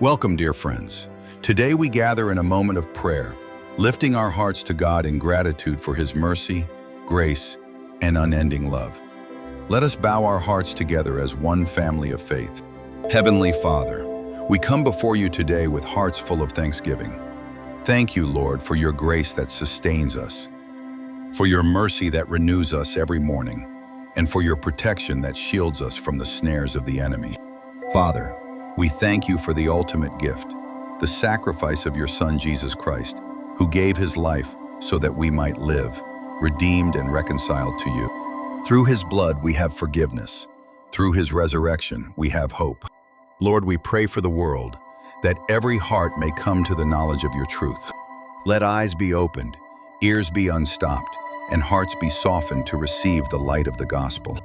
Welcome, dear friends. Today we gather in a moment of prayer, lifting our hearts to God in gratitude for His mercy, grace, and unending love. Let us bow our hearts together as one family of faith. Heavenly Father, we come before you today with hearts full of thanksgiving. Thank you, Lord, for your grace that sustains us, for your mercy that renews us every morning, and for your protection that shields us from the snares of the enemy. Father, we thank you for the ultimate gift, the sacrifice of your Son, Jesus Christ, who gave his life so that we might live, redeemed and reconciled to you. Through his blood, we have forgiveness. Through his resurrection, we have hope. Lord, we pray for the world, that every heart may come to the knowledge of your truth. Let eyes be opened, ears be unstopped, and hearts be softened to receive the light of the gospel.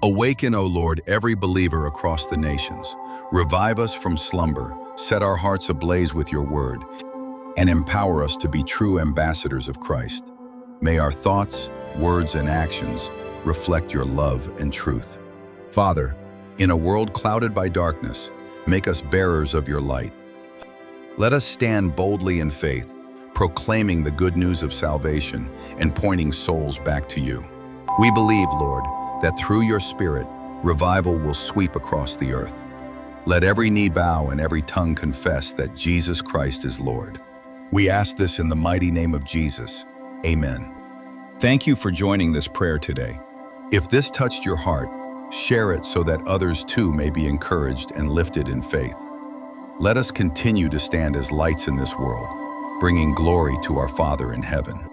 Awaken, O Lord, every believer across the nations. Revive us from slumber, set our hearts ablaze with your word, and empower us to be true ambassadors of Christ. May our thoughts, words, and actions reflect your love and truth. Father, in a world clouded by darkness, make us bearers of your light. Let us stand boldly in faith, proclaiming the good news of salvation and pointing souls back to you. We believe, Lord, that through your Spirit, revival will sweep across the earth. Let every knee bow and every tongue confess that Jesus Christ is Lord. We ask this in the mighty name of Jesus. Amen. Thank you for joining this prayer today. If this touched your heart, share it so that others too may be encouraged and lifted in faith. Let us continue to stand as lights in this world, bringing glory to our Father in heaven.